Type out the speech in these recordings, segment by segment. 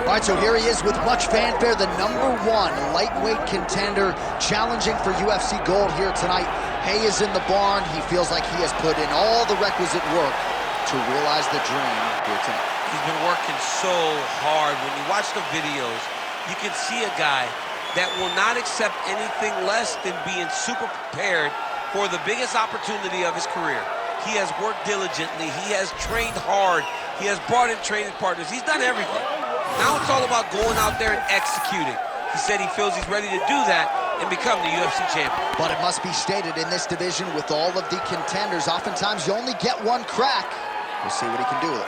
All right, so here he is with much fanfare, the #1 lightweight contender, challenging for UFC gold here tonight. Hay is in the barn. He feels like he has put in all the requisite work to realize the dream here tonight. He's been working so hard. When you watch the videos, you can see a guy that will not accept anything less than being super prepared for the biggest opportunity of his career. He has worked diligently. He has trained hard. He has brought in training partners. He's done everything. Now it's all about going out there and executing. He said he feels he's ready to do that and become the UFC champion. But it must be stated, in this division with all of the contenders, oftentimes you only get one crack. We'll see what he can do with it.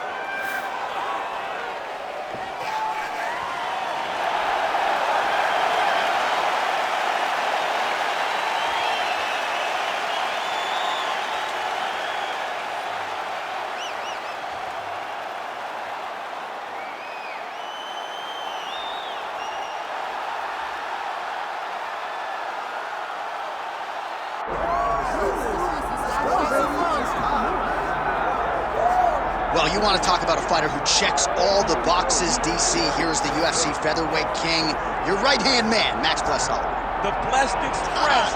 Well, you want to talk about a fighter who checks all the boxes, DC. Here's the UFC featherweight king, your right-hand man, Max Holloway. The Blessed Express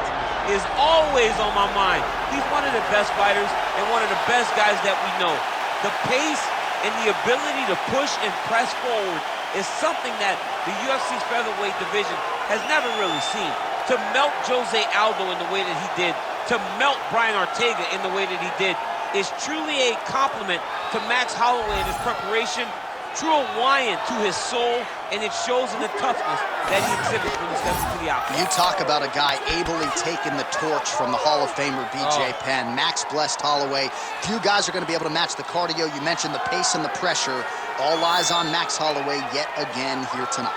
is always on my mind. He's one of the best fighters and one of the best guys that we know. The pace and the ability to push and press forward is something that the UFC's featherweight division has never really seen. To melt Jose Aldo in the way that he did, to melt Brian Ortega in the way that he did, is truly a compliment to Max Holloway and his preparation, true Hawaiian to his soul, and it shows in the toughness that he exhibits when he steps into the octagon. You talk about a guy ably taking the torch from the Hall of Famer BJ Penn. Max Blessed Holloway. Few guys are going to be able to match the cardio. You mentioned the pace and the pressure. All eyes on Max Holloway yet again here tonight.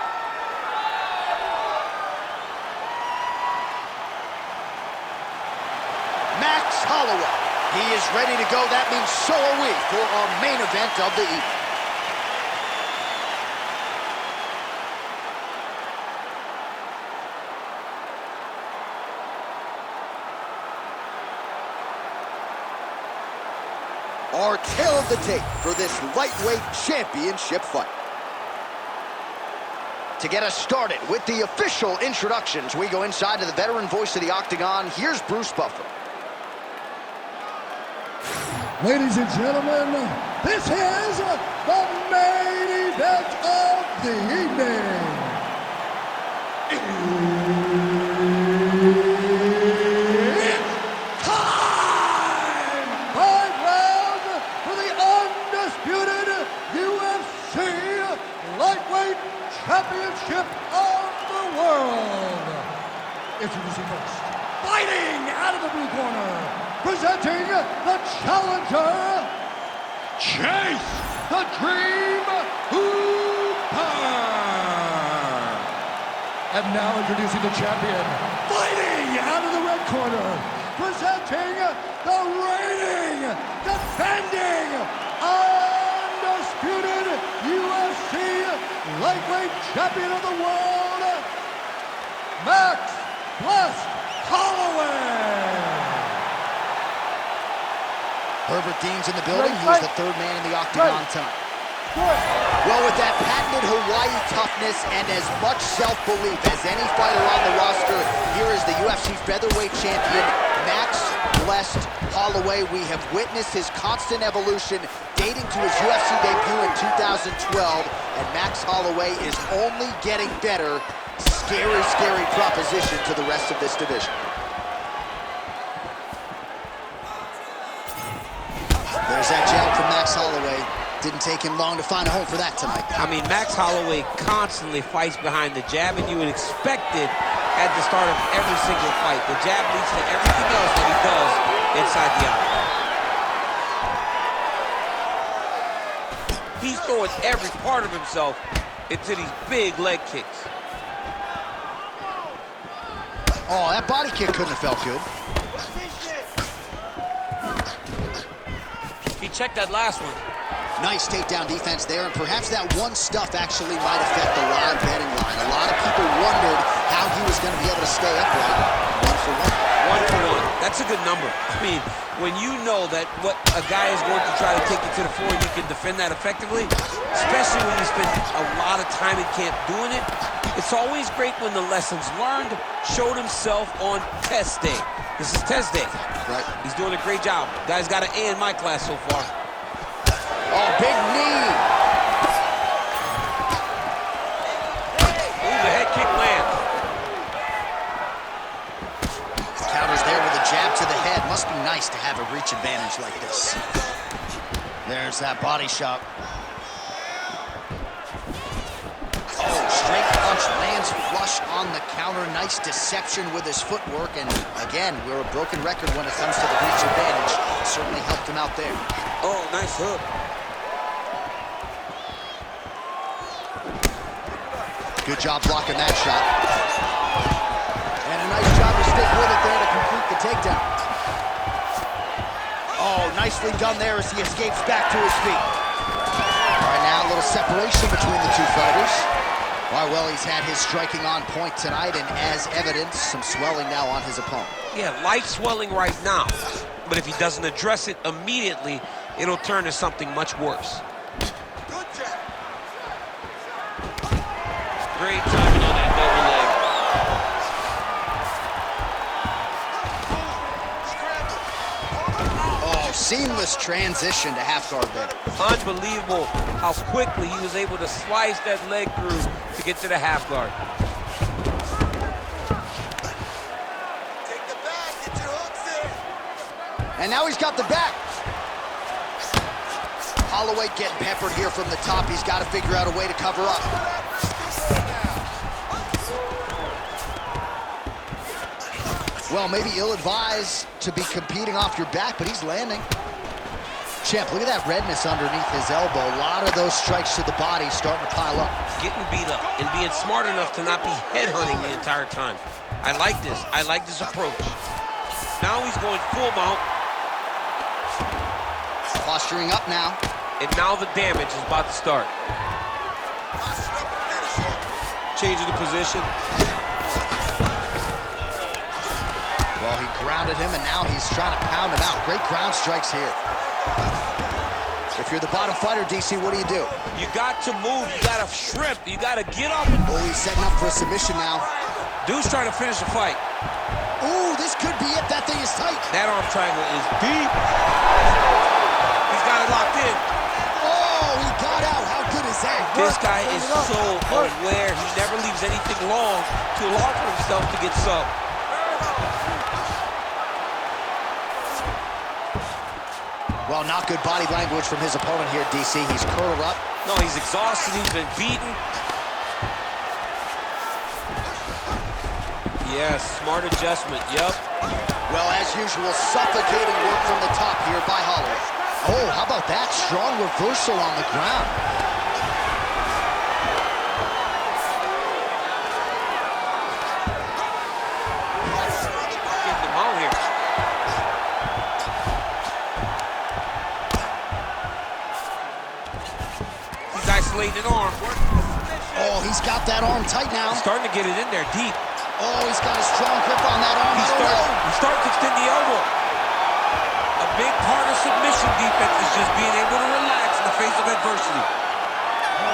Max Holloway. He is ready to go. That means so are we for our main event of the evening. Our tail of the tape for this lightweight championship fight. To get us started with the official introductions, we go inside to the veteran voice of the octagon. Here's Bruce Buffer. Ladies and gentlemen, this is the main event of the evening. It's time! 5 rounds for the undisputed UFC Lightweight Championship of the world. Introducing first, fighting out of the blue corner, presenting the challenger, Chase the Dream Hooper. And now introducing the champion, fighting out of the red corner, presenting the reigning, defending, undisputed UFC lightweight champion of the world, Max Blessed Holloway. Herbert Dean's in the building. He was the third man in the octagon tonight. Well, with that patented Hawaii toughness and as much self-belief as any fighter on the roster, here is the UFC featherweight champion, Max Blessed Holloway. We have witnessed his constant evolution dating to his UFC debut in 2012, and Max Holloway is only getting better. Scary, scary proposition to the rest of this division. There's that jab from Max Holloway. Didn't take him long to find a home for that tonight. I mean, Max Holloway constantly fights behind the jab, and you would expect it at the start of every single fight. The jab leads to everything else that he does inside the octagon. He's throwing every part of himself into these big leg kicks. Oh, that body kick couldn't have felt good. He checked that last one. Nice takedown defense there, and perhaps that one stuff actually might affect the live betting line. A lot of people wondered how he was going to be able to stay upright. 1 for 1. 1 for 1. That's a good number. I mean, when you know that what a guy is going to try to take you to the floor, you can defend that effectively, especially when you spend a lot of time in camp doing it. It's always great when the lessons learned showed himself on test day. This is test day. Right. He's doing a great job. Guy's got an A in my class so far. Oh, big knee. Ooh, the head kick lands. Counters there with a jab to the head. Must be nice to have a reach advantage like this. There's that body shot. Oh, straight punch lands flush on the counter. Nice deception with his footwork. And again, we're a broken record when it comes to the reach advantage. Certainly helped him out there. Oh, nice hook. Good job blocking that shot. And a nice job to stick with it there to complete the takedown. Oh, nicely done there as he escapes back to his feet. All right, now a little separation between the two fighters. All right, well, he's had his striking on point tonight, and as evidence, some swelling now on his opponent. Yeah, light swelling right now. But if he doesn't address it immediately, it'll turn to something much worse. Great timing on that double leg. Oh, seamless transition to half guard there. Unbelievable how quickly he was able to slice that leg through to get to the half guard. Take the back, get your hooks in. And now he's got the back. Holloway getting peppered here from the top. He's got to figure out a way to cover up. Well, maybe ill-advised to be competing off your back, but he's landing. Champ, look at that redness underneath his elbow. A lot of those strikes to the body starting to pile up. Getting beat up and being smart enough to not be headhunting the entire time. I like this. I like this approach. Now he's going full mount. Posturing up now. And now the damage is about to start. Changing the position. Well, he grounded him, and now he's trying to pound him out. Great ground strikes here. If you're the bottom fighter, DC, what do? You got to move. You got to shrimp. You got to get up. Oh, he's setting up for a submission now. Dude's trying to finish the fight. Ooh, this could be it. That thing is tight. That arm triangle is deep. He's got it locked in. Oh, he got out. How good is that? This guy is so aware. He never leaves anything long to allow for himself to get subbed. Well, not good body language from his opponent here, DC. He's curled up. No, he's exhausted. He's been beaten. Yes, smart adjustment. Yep. Well, as usual, suffocating work from the top here by Holloway. Oh, how about that? Strong reversal on the ground. Getting him out here. He's isolating an arm. Oh, he's got that arm tight now. He's starting to get it in there deep. Oh, he's got a strong grip on that arm. He's starting to extend the elbow. A big part of submission defense is just being able to relax in the face of adversity.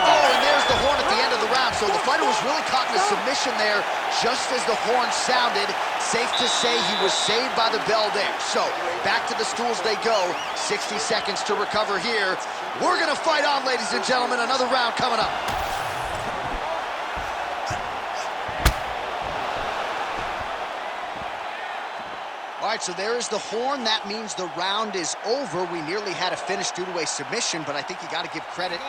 Oh, and there's the horn at the end of the round. So the fighter was really caught in a submission there just as the horn sounded. Safe to say he was saved by the bell there. So back to the stools they go. 60 seconds to recover here. We're going to fight on, ladies and gentlemen. Another round coming up. All right, so there is the horn. That means the round is over. We nearly had a finish due to a submission, but I think you got to give credit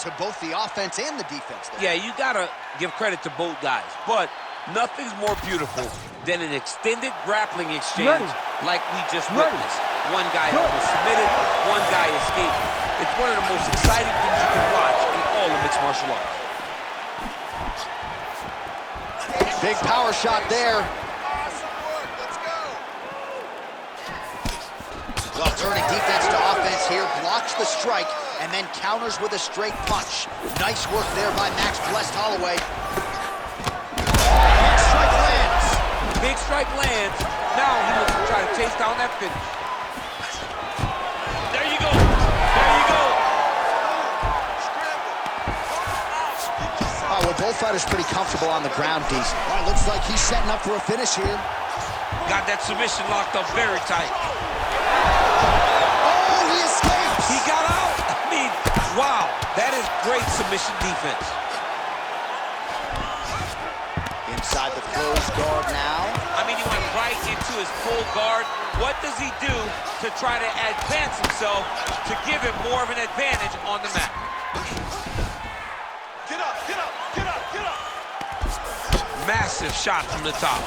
to both the offense and the defense there. Yeah, you got to give credit to both guys, but nothing's more beautiful than an extended grappling exchange like we just witnessed. One guy was submitted, one guy escaped. It's one of the most exciting things you can watch in all of mixed martial arts. Big power shot there. Well, turning defense to offense here, blocks the strike, and then counters with a straight punch. Nice work there by Max blessed Holloway. Big strike lands. Big strike lands. Now he looks to try to chase down that finish. There you go. There you go. Oh, well, both fighters pretty comfortable on the ground, DC. All right, looks like he's setting up for a finish here. Got that submission locked up very tight. Oh, he escapes. He got out. I mean, wow. That is great submission defense. Inside the closed guard now. I mean, he went right into his full guard. What does he do to try to advance himself to give him more of an advantage on the mat? Get up, get up, get up, get up. Massive shot from the top.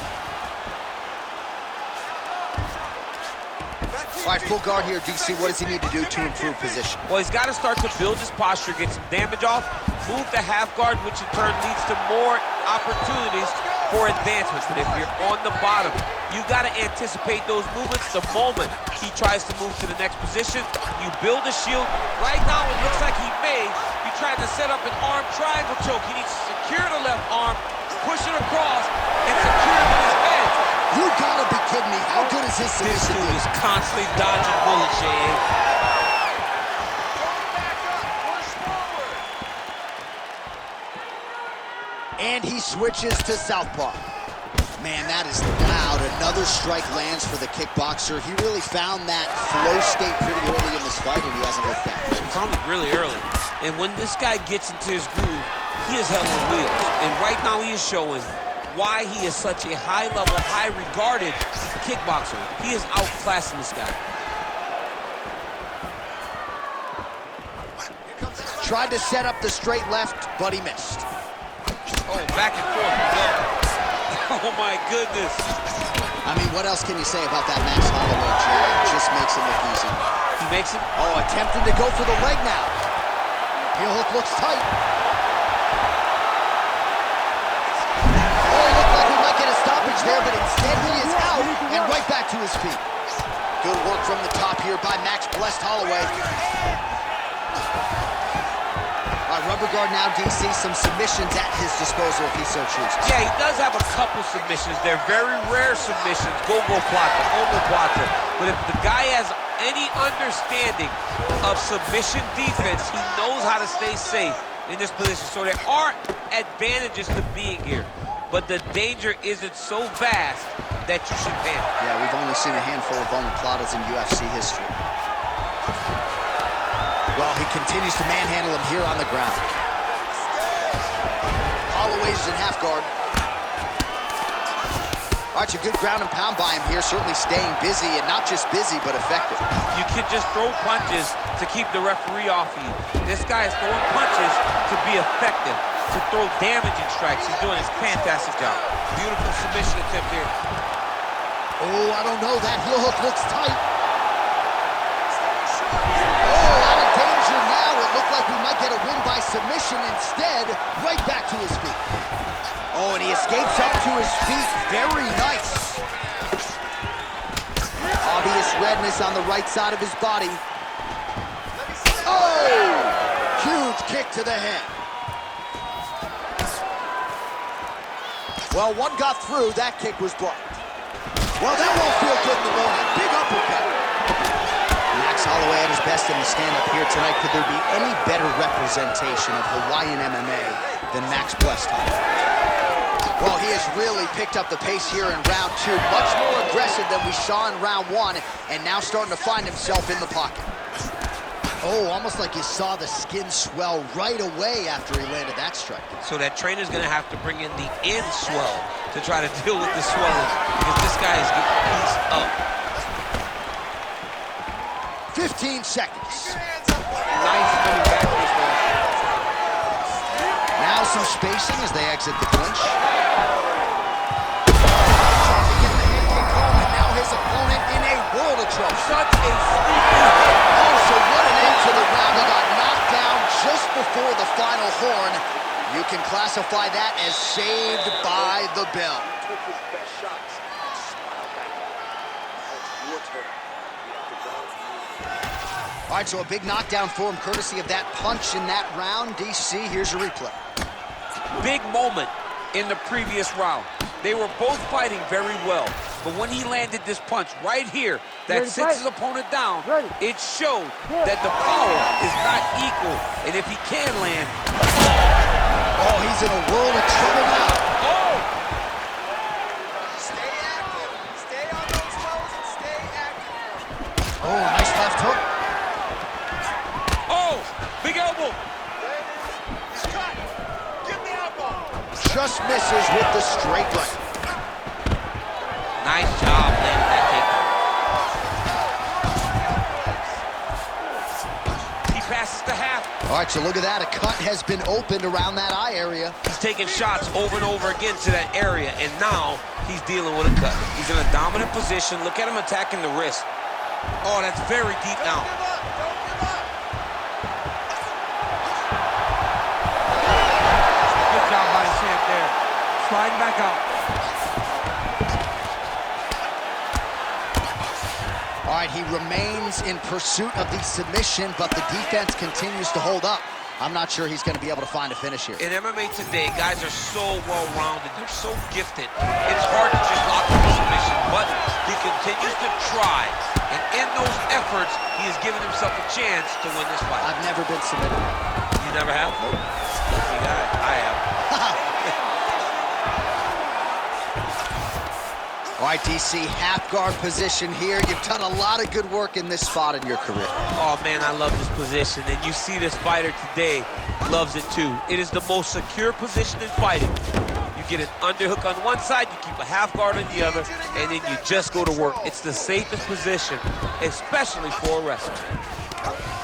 All right, full guard here, DC. What does he need to do to improve position? Well, he's got to start to build his posture, get some damage off, move the half guard, which in turn leads to more opportunities for advancements. But if you're on the bottom, you got to anticipate those movements the moment he tries to move to the next position. You build a shield. Right now, it looks like he may be trying to set up an arm triangle choke. He needs to secure the left arm, push it across, and secure it with his head. You gotta be kidding me. How good is his This submission? dude is constantly dodging bullets, Shane. And he switches to southpaw. Man, that is loud. Another strike lands for the kickboxer. He really found that flow state pretty early in this fight, and he hasn't looked back. Found it really early. And when this guy gets into his groove, he is held on wheels. And right now he is showing why he is such a high-level, high-regarded kickboxer. He is outclassing this guy. Tried to set up the straight left, but he missed. Oh, back and forth we go. Oh, my goodness. I mean, what else can you say about that Max Holloway jab? Just makes it look easy. He makes it. Oh, attempting to go for the leg now. Heel hook looks tight. Oh, looked like we might get a stoppage there, but instead he is out and right back to his feet. Good work from the top here by Max blessed Holloway. All right, rubber guard now, DC. Some submissions at his disposal if he so chooses. Yeah, he does have a couple submissions. They're very rare submissions. Go-go plata, omoplata. But if the guy has any understanding of submission defense, he knows how to stay safe in this position. So there are advantages to being here, but the danger isn't so vast that you should panic. Yeah, we've only seen a handful of omoplatas in UFC history. Well, he continues to manhandle him here on the ground. Holloway's in half guard. All right, a good ground and pound by him here, certainly staying busy, and not just busy, but effective. You can just throw punches to keep the referee off you. This guy is throwing punches to be effective, to throw damaging strikes. He's doing a fantastic job. Beautiful submission attempt here. Oh, I don't know. That heel hook looks tight. Oh, out of danger now. It looked like we might get a win by submission. Instead, right back to his feet. Oh, and he escapes up to his feet. Very nice. Obvious redness on the right side of his body. Oh! Huge kick to the head. Well, one got through. That kick was blocked. Well, that won't feel good in the morning. Big uppercut. Max Holloway at his best in the stand-up here tonight. Could there be any better representation of Hawaiian MMA than Max blessed Holloway? Well, he has really picked up the pace here in round two. Much more aggressive than we saw in round one, and now starting to find himself in the pocket. Oh, almost like you saw the skin swell right away after he landed that strike. So that trainer's gonna have to bring in the end swell to try to deal with the swelling, because this guy is getting pieced up. 15 seconds. Nice coming back this one. Now some spacing as they exit the clinch. Trying to get the hand kick home, and now his opponent in a world of trouble. Such a sneaky hit. Oh, so what an end to the round. He got knocked down just before the final horn. You can classify that as saved by the bell. Took his best shots and smiled back. It's your turn. You have to go. All right, so a big knockdown for him, courtesy of that punch in that round. DC, here's a replay. Big moment in the previous round. They were both fighting very well, but when he landed this punch right here that sits his opponent down, it showed that the power is not equal, and if he can land... Oh, he's in a world of trouble now. Oh! Stay active. Stay on those toes and stay active. Oh, nice left hook. Oh! Big elbow! There it is. He's cut. Give the elbow. Just misses with the straight right. Nice job landing that takedown. He passes the half. All right, so look at that. A cut has been opened around that eye area. He's taking shots over and over again to that area, and now he's dealing with a cut. He's in a dominant position. Look at him attacking the wrist. Oh, that's very deep now. Don't give up. Don't give up. Good job by the champ there. Sliding back out. All right, he remains in pursuit of the submission, but the defense continues to hold up. I'm not sure he's going to be able to find a finish here. In MMA today, guys are so well-rounded. They're so gifted. It's hard to just lock in a submission, but he continues to try. And in those efforts, he has given himself a chance to win this fight. I've never been submitted. You never have? Nope. Lucky guy. I have. All right, DC, half guard position here. You've done a lot of good work in this spot in your career. Oh, man, I love this position. And you see this fighter today loves it, too. It is the most secure position in fighting. You get an underhook on one side, you keep a half guard on the other, and then you just go to work. It's the safest position, especially for a wrestler.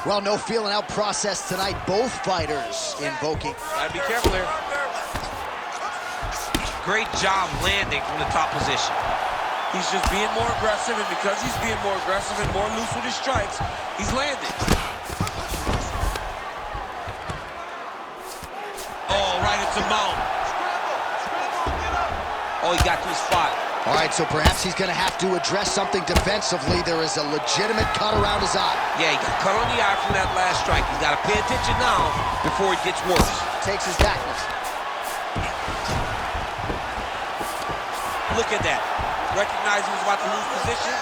Well, no feeling out process tonight. Both fighters invoking. Gotta be careful here. Great job landing from the top position. He's just being more aggressive, and because he's being more aggressive and more loose with his strikes, he's landing. Oh, right into mount. Oh, he got to his spot. All right, so perhaps he's going to have to address something defensively. There is a legitimate cut around his eye. Yeah, he got cut on the eye from that last strike. He's got to pay attention now before it gets worse. Takes his backness. Look at that. Recognizing he's about to lose position.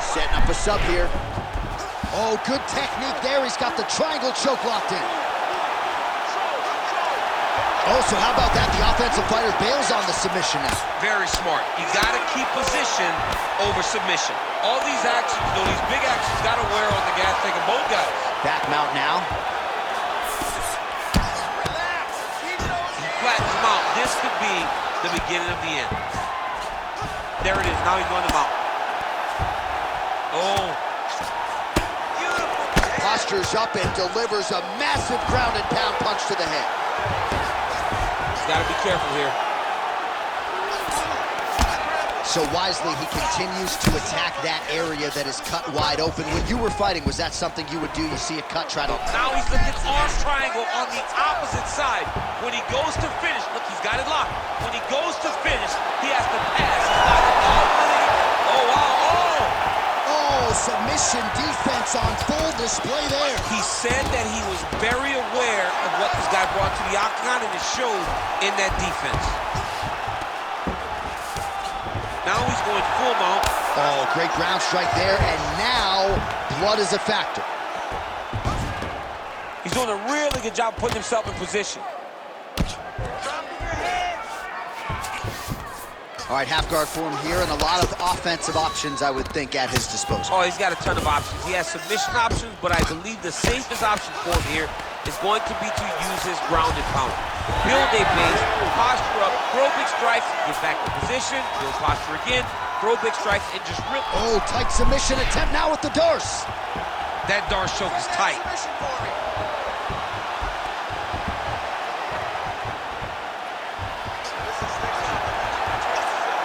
Setting up a sub here. Oh, good technique there. He's got the triangle choke locked in. Oh, so how about that? The offensive fighter bails on the submission now. Very smart. You got to keep position over submission. All these actions, you know, these big actions got to wear on the gas tank of both guys. Back mount now. He flattens him out. This could be the beginning of the end. There it is. Now he's going to mount. Oh. Postures up and delivers a massive ground and pound punch to the head. Got to be careful here. So wisely, he continues to attack that area that is cut wide open. When you were fighting, was that something you would do? You see a cut, try to... Now he's looking arm triangle on the opposite side. When he goes to finish, look, he's got it locked. When he goes to finish, he has to pass. Oh, wow, Oh, submission defense on full display there. He said that he was very aware of what this guy brought to the octagon, and it showed in that defense. Now he's going full mount. Oh, great ground strike there, and now blood is a factor. He's doing a really good job putting himself in position. All right, half guard for him here, and a lot of offensive options, I would think, at his disposal. Oh, he's got a ton of options. He has submission options, but I believe the safest option for him here is going to be to use his ground and pound. Build a base, posture up, throw big strikes, get back in position, build posture again, throw big strikes, and just rip. Oh, tight submission attempt now with the Darce. That Darce choke is tight.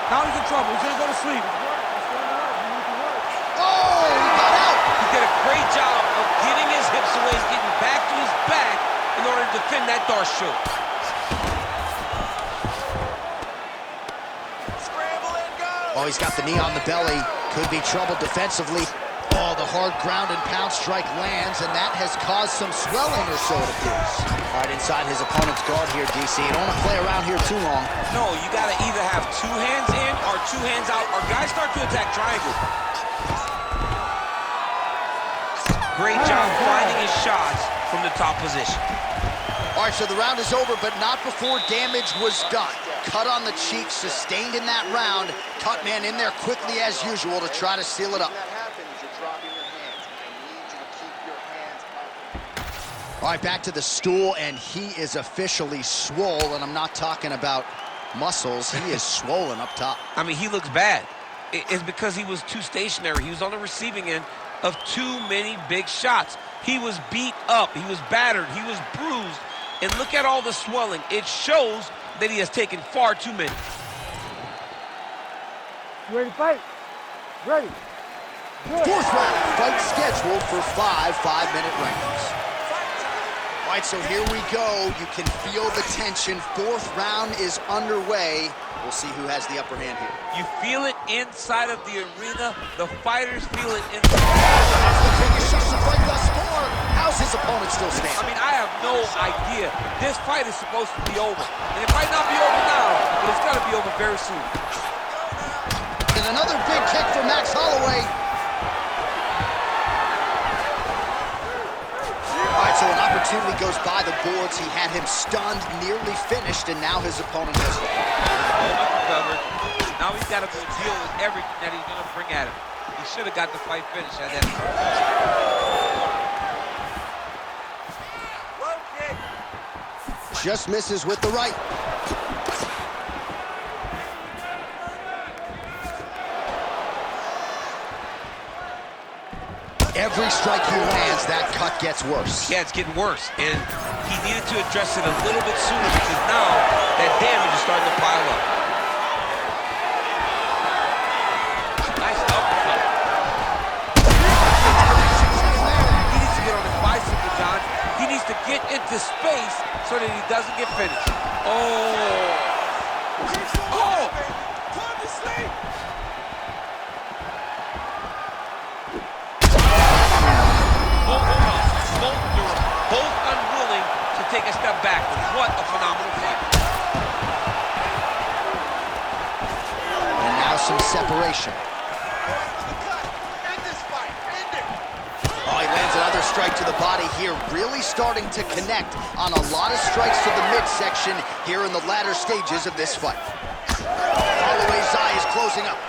Now he's in trouble. He's gonna go to sleep. Oh, he got out. He did a great job of getting his hips away, getting back to his back in order to defend that Darce choke. Scramble and go. Oh, he's got the knee on the belly. Could be trouble defensively. Oh, the hard ground and pound strike lands, and that has caused some swelling or so, it appears. Right inside his opponent's guard here, DC. You don't want to play around here too long. No, you got to either have 2 hands in or 2 hands out, or guys start to attack triangle. Great job finding his shots from the top position. All right, so the round is over, but not before damage was done. Cut on the cheek, sustained in that round. Cut man in there quickly as usual to try to seal it up. All right, back to the stool, and he is officially swole, and I'm not talking about muscles. He is swollen up top. I mean, he looks bad. It's because he was too stationary. He was on the receiving end of too many big shots. He was beat up. He was battered. He was bruised. And look at all the swelling. It shows that he has taken far too many. You ready to fight? Ready. Fourth round, fight scheduled for 5 5-minute rounds. All right, so here we go. You can feel the tension. Fourth round is underway. We'll see who has the upper hand here. You feel it inside of the arena. The fighters feel it inside. That's the biggest shots to fight thus far. How's his opponent still standing? I mean, I have no idea. This fight is supposed to be over. And it might not be over now, but it's got to be over very soon. And another big kick for Max Holloway. All right, so an opportunity goes by the boards. He had him stunned, nearly finished, and now his opponent has Covered. Now he's got to go deal with everything that he's going to bring at him. He should have got the fight finished at that point. just misses with the right. Every strike he lands, that cut gets worse. Yeah, it's getting worse, and he needed to address it a little bit sooner because now that damage is starting to pile up. Nice uppercut. He needs to get on his bicycle, John. He needs to get into space so that he doesn't get finished. Oh! Oh! Both unwilling to take a step back. What a phenomenal fight. And now some separation. Oh, he lands another strike to the body here, really starting to connect on a lot of strikes to the midsection here in the latter stages of this fight. Holloway's eye is closing up.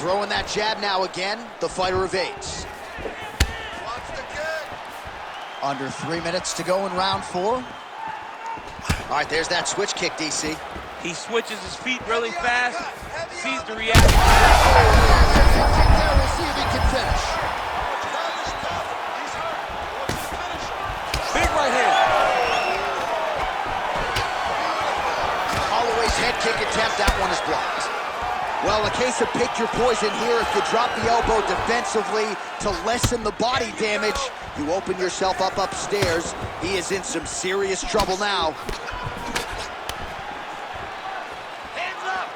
Throwing that jab now again, the fighter evades. Under 3 minutes to go in round 4. All right, there's that switch kick, DC. He switches his feet really fast, sees the reaction. We'll see if he can finish. Big right hand. Holloway's head kick attempt, that one is blocked. Well, a case of pick your poison here. If you drop the elbow defensively to lessen the body damage, you open yourself up upstairs. He is in some serious trouble now. Hands up!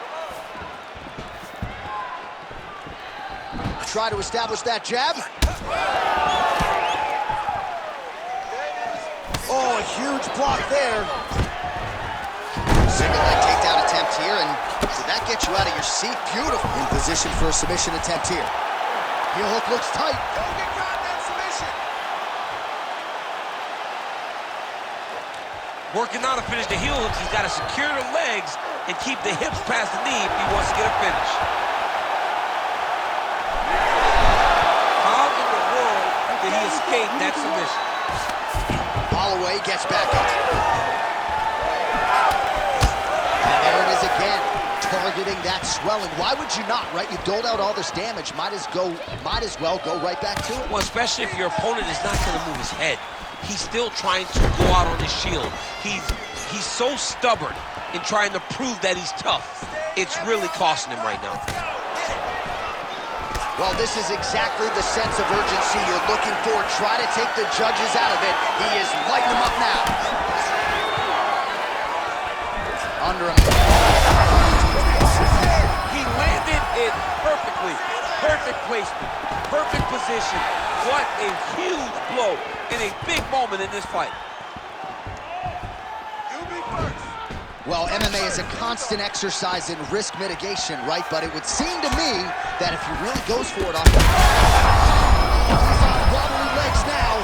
Try to establish that jab. Oh, a huge block there. Single leg takedown attempt here, and did that get you out of your seat? Beautiful. In position for a submission attempt here. Heel hook looks tight. Don't get caught in that submission. Working on to finish the heel hooks, he's got to secure the legs and keep the hips past the knee if he wants to get a finish. How in the world did he escape that submission? Holloway gets back up. Again, targeting that swelling. Why would you not, right? You doled out all this damage. Might as well go right back to it. Well, especially if your opponent is not going to move his head. He's still trying to go out on his shield. He's so stubborn in trying to prove that he's tough. It's really costing him right now. Well, this is exactly the sense of urgency you're looking for. Try to take the judges out of it. He is lighting them up now. under him. He landed it perfectly. Perfect placement, perfect position. What a huge blow in a big moment in this fight. You be first. Well, MMA is a constant exercise in risk mitigation, right? But it would seem to me that if he really goes for it off the... He's on wobbly legs now.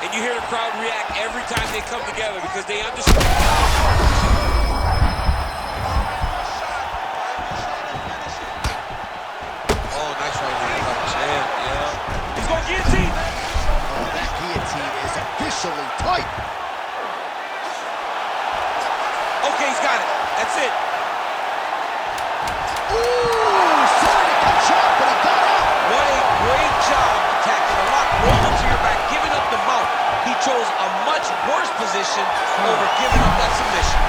And you hear the crowd react every time they come together because they understand. Oh, nice right hand. Yeah. He's going guillotine. Oh, that guillotine is officially tight. Okay, he's got it. That's it. Ooh, sorry to catch up, but he got out. What a great job attacking the lock, rolling to your back, giving up the mount. He chose a much worse position over giving up that submission.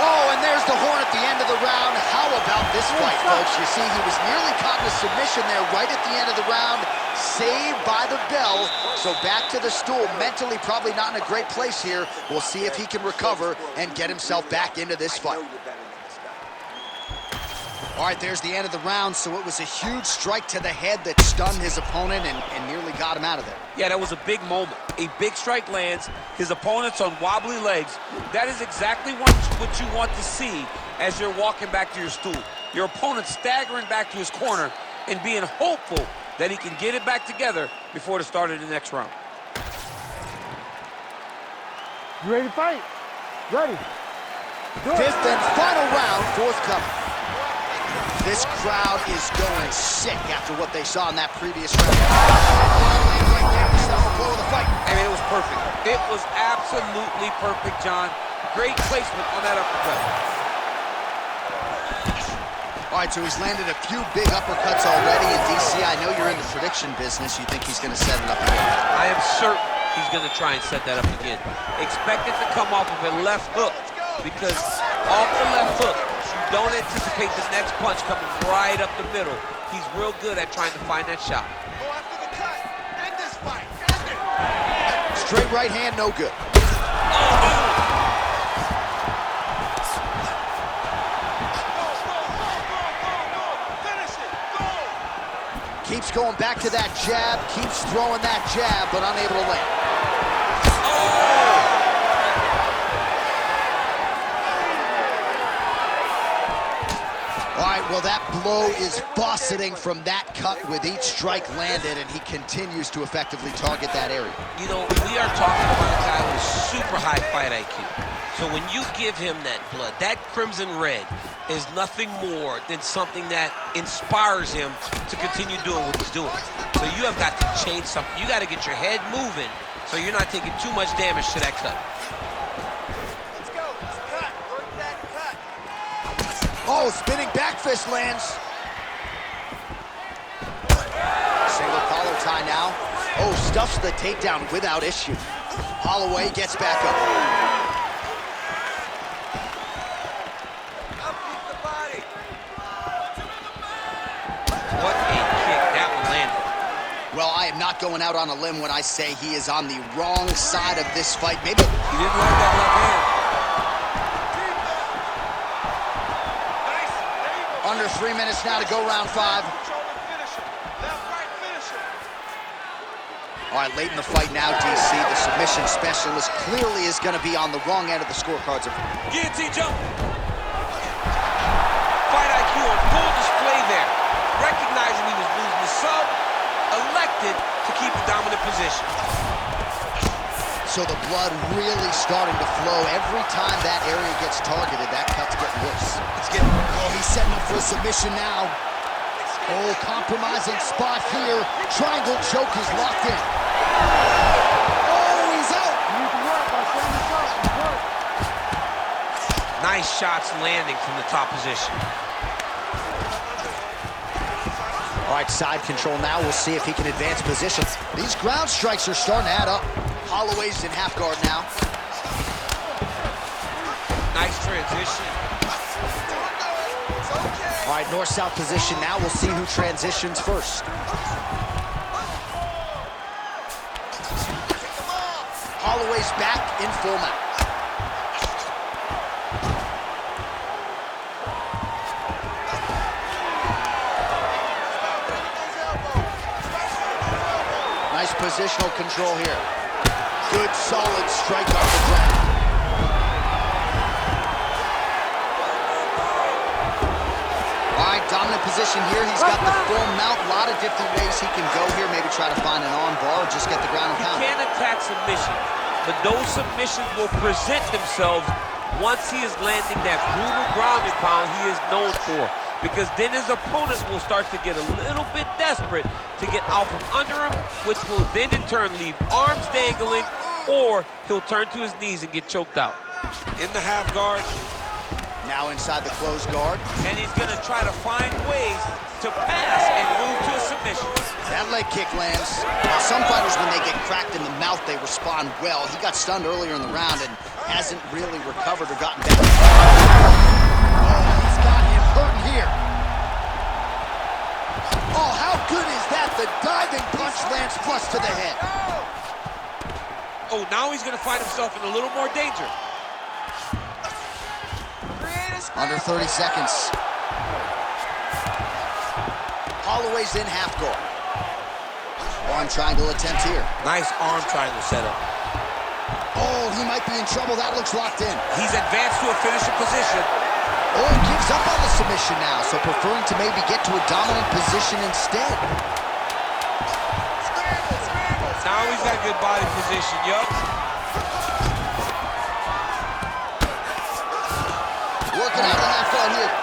Oh, and there's the horn at the end of the round. How about this fight, folks? You see, he was nearly caught in a submission there right at the end of the round. Saved by the bell. So back to the stool. Mentally probably not in a great place here. We'll see if he can recover and get himself back into this fight. All right, there's the end of the round. So it was a huge strike to the head that stunned his opponent and nearly got him out of there. Yeah, that was a big moment. A big strike lands. His opponent's on wobbly legs. That is exactly what you want to see as you're walking back to your stool. Your opponent staggering back to his corner and being hopeful that he can get it back together before the start of the next round. You ready to fight? Ready. Fifth and final round, forthcoming. This crowd is going sick after what they saw in that previous round. Right there to stop the flow of the fight. I mean, it was perfect. It was absolutely perfect, John. Great placement on that uppercut. All right, so he's landed a few big uppercuts already in DC. I know you're in the prediction business. You think he's going to set it up again? I am certain he's going to try and set that up again. Expect it to come off of a left hook, because off the left hook, you don't anticipate the next punch coming right up the middle. He's real good at trying to find that shot. Go after the cut. End this fight. End it. Straight right hand, no good. Oh, Keeps going back to that jab, keeps throwing that jab, but unable to land. All right, well, that blow is buffeting from that cut with each strike landed, and he continues to effectively target that area. You know, we are talking about a guy with super high fight IQ. So when you give him that blood, that crimson red is nothing more than something that inspires him to continue doing what he's doing. So you have got to change something. You got to get your head moving so you're not taking too much damage to that cut. Let's go. Let's cut. Work that cut. Oh, spinning back fist lands. Single collar tie now. Oh, stuffs the takedown without issue. Holloway gets back up. Upbeat the body. What a kick. That one landed. Well, I am not going out on a limb when I say he is on the wrong side of this fight. Maybe He didn't like that left hand. Nice. There you go. under 3 minutes now to go round 5. Control and finish him. Left, right, finish him. All right, late in the fight now, DC. The submission specialist clearly is going to be on the wrong end of the scorecards. Guillotine jump. Fight IQ on full display there. Recognizing he was losing the sub, elected to keep the dominant position. So the blood really starting to flow. Every time that area gets targeted, that cut's getting worse. Oh, he's setting up for a submission now. Oh, compromising spot here. Triangle choke is locked in. Oh, he's out. You need to work by standing up. Work. Nice shots landing from the top position. All right, side control now. We'll see if he can advance positions. These ground strikes are starting to add up. Holloway's in half guard now. Nice transition. It's okay. All right, north-south position now. We'll see who transitions first. Holloway's back in full mount. positional control here. Good, solid strike off the ground. All right, dominant position here. He's got the full mount. A lot of different ways he can go here. Maybe try to find an arm bar or just get the ground and pound. He can attack submissions, but those submissions will present themselves once he is landing that brutal ground and pound he is known for. Because then his opponent will start to get a little bit desperate to get out from under him, which will then in turn leave arms dangling, or he'll turn to his knees and get choked out. In the half guard. Now inside the closed guard. And he's gonna try to find ways to pass and move to a submission. That leg kick lands. Now, some fighters, when they get cracked in the mouth, they respond well. He got stunned earlier in the round and hasn't really recovered or gotten back. Oh, he's got him hurting here. Oh, how good is that? The diving punch lands flush to the head. Oh, now he's gonna find himself in a little more danger. Under 30 seconds. Holloway's in half guard. Arm triangle attempt here. Nice arm triangle setup. Oh, he might be in trouble. That looks locked in. He's advanced to a finishing position. Oh, he gives up on the submission now, so preferring to maybe get to a dominant position instead. Now he's got a good body position, yup. Working out the half guard here.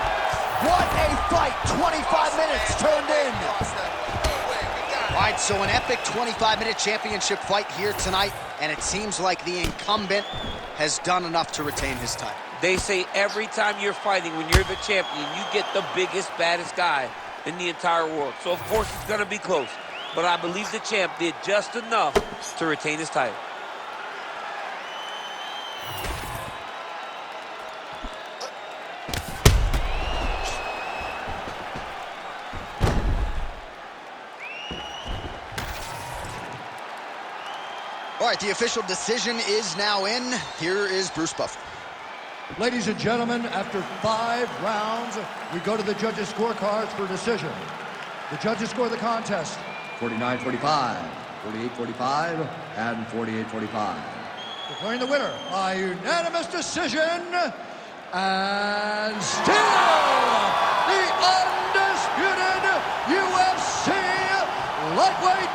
What a fight! 25 minutes turned in. All right, so an epic 25-minute championship fight here tonight, and it seems like the incumbent has done enough to retain his title. They say every time you're fighting, when you're the champion, you get the biggest, baddest guy in the entire world. So, of course, it's going to be close. But I believe the champ did just enough to retain his title. All right, the official decision is now in. Here is Bruce Buffer. Ladies and gentlemen, after 5 rounds, we go to the judges' scorecards for decision. The judges score the contest 49-45, 48-45, and 48-45. Declaring the winner by unanimous decision, and still the undisputed UFC lightweight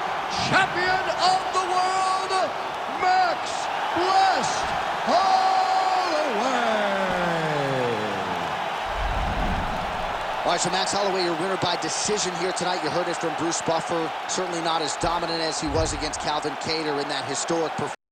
champion of the world, Max Blessed Holloway. All right, so Max Holloway, your winner by decision here tonight. You heard it from Bruce Buffer. Certainly not as dominant as he was against Calvin Kattar in that historic performance.